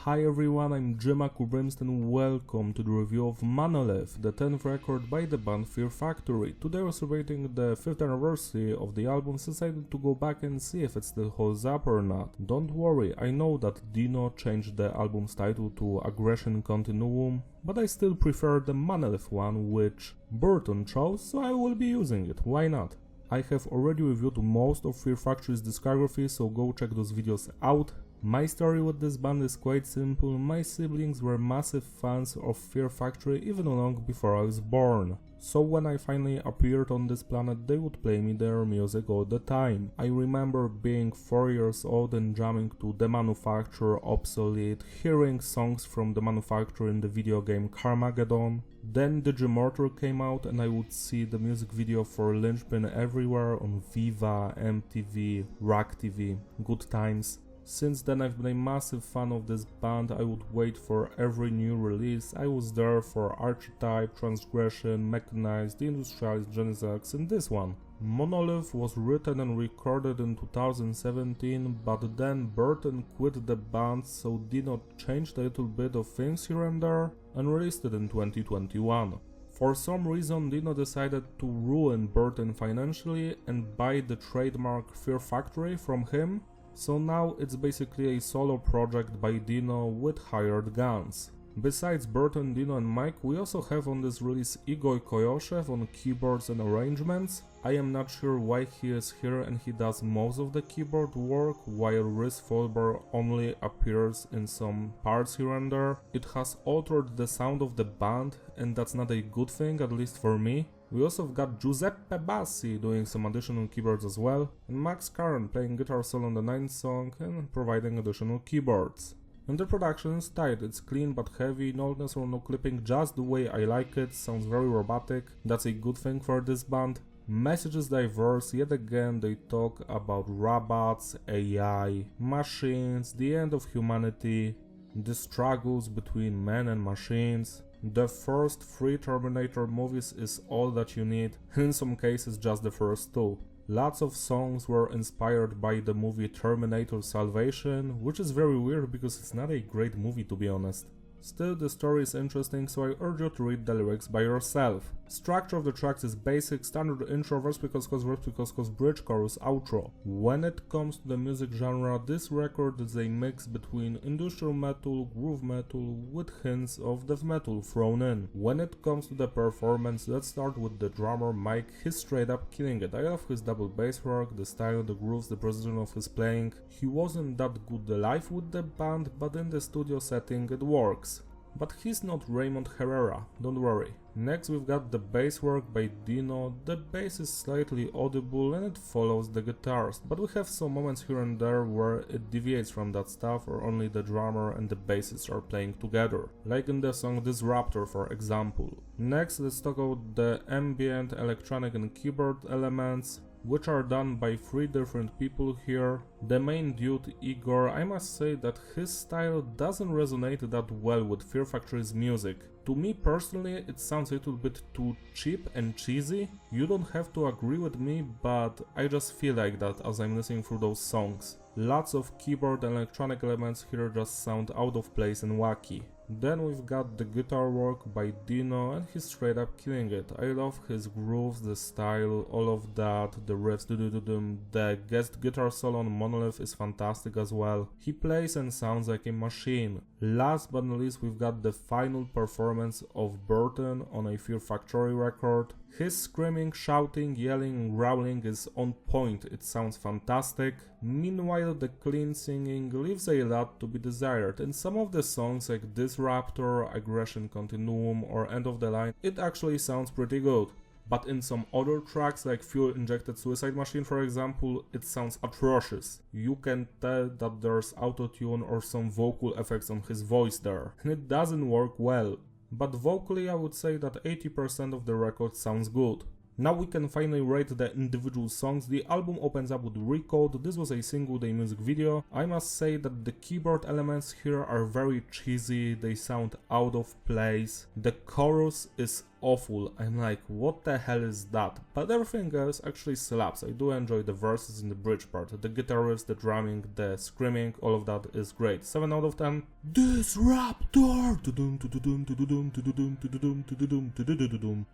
Hi everyone, I'm Brimston and welcome to the review of Monolith, the 10th record by the band Fear Factory. Today we're celebrating the 5th anniversary of the album, so I decided to go back and see if it still holds up or not. Don't worry, I know that Dino changed the album's title to Aggression Continuum, but I still prefer the Monolith one, which Burton chose, so I will be using it, why not? I have already reviewed most of Fear Factory's discography, so go check those videos out. My story with this band is quite simple. My siblings were massive fans of Fear Factory even long before I was born. So when I finally appeared on this planet, they would play me their music all the time. I remember being 4 years old and jamming to The Manufacturer, Obsolete, hearing songs from The Manufacturer in the video game Carmageddon. Then Disruptor came out and I would see the music video for Lynchpin everywhere on Viva, MTV, Rack TV, good times. Since then I've been a massive fan of this band. I would wait for every new release. I was there for Archetype, Transgression, Mechanized, Industrialized, Genesis and this one. Monolith was written and recorded in 2017, but then Burton quit the band, so Dino changed a little bit of things here and there and released it in 2021. For some reason Dino decided to ruin Burton financially and buy the trademark Fear Factory from him. So now it's basically a solo project by Dino with hired guns. Besides Burton, Dino and Mike, we also have on this release Igor Koyoshev on keyboards and arrangements. I am not sure why he is here and he does most of the keyboard work, while Rhys Fulber only appears in some parts here and there. It has altered the sound of the band and that's not a good thing, at least for me. We also have got Giuseppe Bassi doing some additional keyboards as well, and Max Curran playing guitar solo on the 9th song and providing additional keyboards. And the production is tight, it's clean but heavy, no noise or no clipping, just the way I like it, sounds very robotic, that's a good thing for this band. Message is diverse, yet again they talk about robots, AI, machines, the end of humanity, the struggles between men and machines. The first 3 Terminator movies is all that you need, in some cases just the first 2. Lots of songs were inspired by the movie Terminator Salvation, which is very weird because it's not a great movie to be honest. Still, the story is interesting, so I urge you to read the lyrics by yourself. Structure of the tracks is basic, standard intro, verse, because, bridge, chorus, outro. When it comes to the music genre, this record is a mix between industrial metal, groove metal, with hints of death metal thrown in. When it comes to the performance, let's start with the drummer Mike. He's straight up killing it. I love his double bass work, the style, the grooves, the precision of his playing. He wasn't that good live with the band, but in the studio setting it works. But he's not Raymond Herrera, don't worry. Next we've got the bass work by Dino. The bass is slightly audible and it follows the guitars, but we have some moments here and there where it deviates from that stuff or only the drummer and the bassist are playing together, like in the song Disruptor for example. Next let's talk about the ambient, electronic and keyboard elements, which are done by 3 different people here. The main dude, Igor, I must say that his style doesn't resonate that well with Fear Factory's music. To me personally, it sounds a little bit too cheap and cheesy. You don't have to agree with me, but I just feel like that as I'm listening through those songs. Lots of keyboard and electronic elements here just sound out of place and wacky. Then we've got the guitar work by Dino and he's straight up killing it. I love his grooves, the style, all of that, the riffs, the guest guitar solo on Monolith is fantastic as well. He plays and sounds like a machine. Last but not least we've got the final performance of Burton on a Fear Factory record. His screaming, shouting, yelling, growling is on point, it sounds fantastic. Meanwhile the clean singing leaves a lot to be desired. In some of the songs like Disruptor, Aggression Continuum or End of the Line, it actually sounds pretty good. But in some other tracks like Fuel Injected Suicide Machine for example, it sounds atrocious. You can tell that there's autotune or some vocal effects on his voice there, and it doesn't work well. But vocally I would say that 80% of the record sounds good. Now we can finally rate the individual songs. The album opens up with Recode. This was a single day music video. I must say that the keyboard elements here are very cheesy, they sound out of place. The chorus is awful. I'm like, what the hell is that? But everything else actually slaps. I do enjoy the verses in the bridge part, the guitar riffs, the drumming, the screaming, all of that is great. 7 out of 10. Disruptor!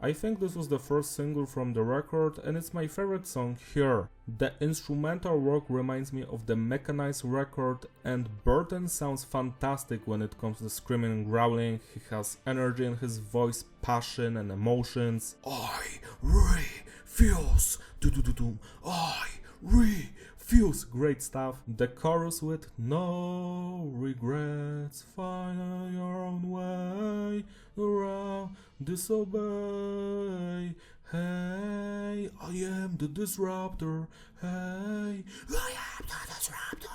I think this was the first single from the record and it's my favorite song here. The instrumental work reminds me of the mechanized record, and Burton sounds fantastic when it comes to screaming and growling. He has energy in his voice, passion and emotions. I refuse. I refuse. Great stuff. The chorus with no regrets, find your own way around, disobey. Hey, I am the disruptor. Hey, I am the disruptor.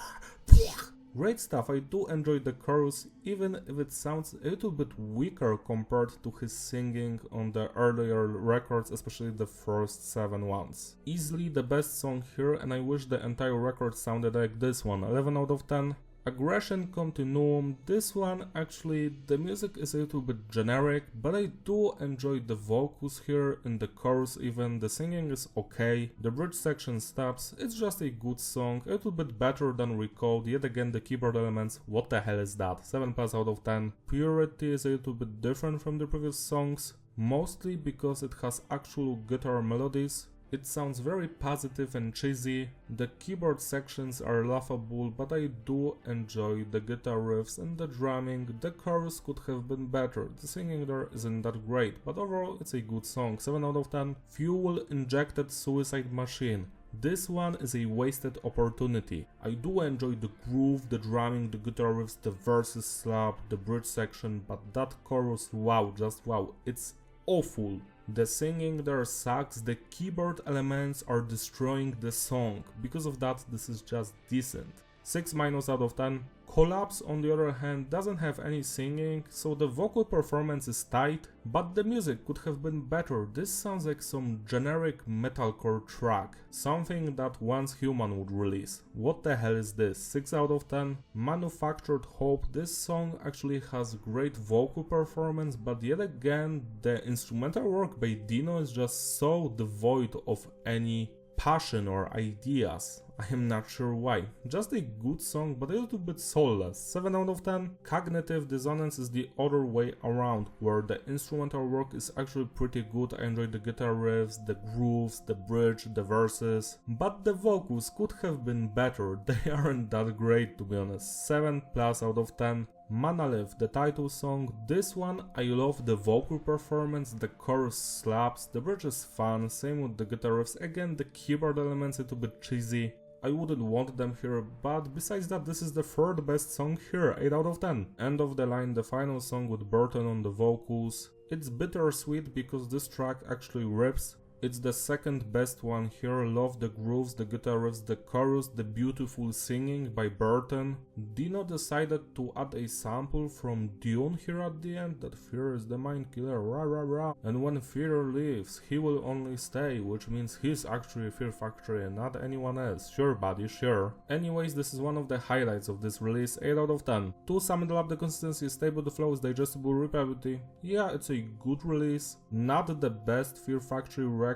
Great stuff. I do enjoy the chorus, even if it sounds a little bit weaker compared to his singing on the earlier records, especially the first 7 ones. Easily the best song here, and I wish the entire record sounded like this one. 11 out of 10. Aggression Continuum. This one actually, the music is a little bit generic, but I do enjoy the vocals here, in the chorus even, the singing is okay, the bridge section stops, it's just a good song, a little bit better than Recode, yet again the keyboard elements, what the hell is that, 7+ out of 10. Purity is a little bit different from the previous songs, mostly because it has actual guitar melodies. It sounds very positive and cheesy, the keyboard sections are laughable, but I do enjoy the guitar riffs and the drumming. The chorus could have been better, the singing there isn't that great, but overall it's a good song, 7 out of 10. Fuel Injected Suicide Machine. This one is a wasted opportunity. I do enjoy the groove, the drumming, the guitar riffs, the verses slap, the bridge section, but that chorus, wow, just wow, it's awful. The singing there sucks, the keyboard elements are destroying the song. Because of that, this is just decent. 6- out of 10. Collapse, on the other hand, doesn't have any singing, so the vocal performance is tight, but the music could have been better. This sounds like some generic metalcore track, something that Once Human would release. What the hell is this? 6 out of 10. Manufactured Hope. This song actually has great vocal performance, but yet again, the instrumental work by Dino is just so devoid of any passion or ideas. I am not sure why. Just a good song, but a little bit soulless. 7 out of 10. Cognitive Dissonance is the other way around, where the instrumental work is actually pretty good. I enjoy the guitar riffs, the grooves, the bridge, the verses, but the vocals could have been better. They aren't that great, to be honest. 7+ out of 10. Monolith, the title song. This one, I love the vocal performance, the chorus slaps, the bridge is fun, same with the guitar riffs. Again, the keyboard elements a little bit cheesy. I wouldn't want them here, but besides that, this is the third best song here, 8 out of 10. End of the line, the final song with Burton on the vocals. It's bittersweet because this track actually rips. It's the second best one here. Love the grooves, the guitar riffs, the chorus, the beautiful singing by Burton. Dino decided to add a sample from Dune here at the end, that fear is the mind killer, rah rah rah. And when fear leaves, he will only stay, which means he's actually a Fear Factory and not anyone else. Sure buddy, sure. Anyways, this is one of the highlights of this release, 8 out of 10. To sum it up, the consistency is stable, the flow is digestible, replayability. Yeah, it's a good release. Not the best Fear Factory record,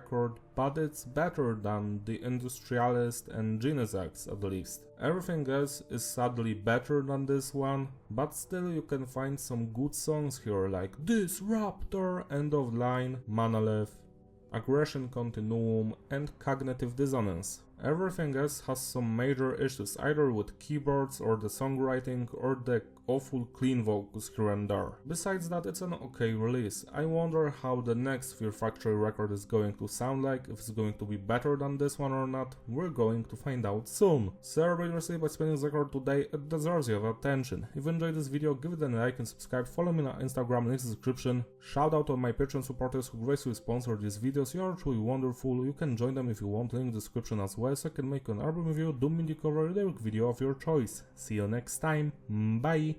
but it's better than the Industrialist and Genesis at least. Everything else is sadly better than this one, but still you can find some good songs here like Disruptor, End of Line, Monolith, Aggression Continuum and Cognitive Dissonance. Everything else has some major issues, either with keyboards or the songwriting or the awful clean vocals here and there. Besides that, it's an okay release. I wonder how the next Fear Factory record is going to sound like, if it's going to be better than this one or not. We're going to find out soon. Celebrate your sleep by spinning this record today, it deserves your attention. If you enjoyed this video, give it a like and subscribe, follow me on Instagram, link in the description. Shout out to my Patreon supporters who gracefully sponsor these videos, you are truly wonderful. You can join them if you want, link in the description as well, so I can make an album review, Doom indie cover, lyric video of your choice. See you next time, bye!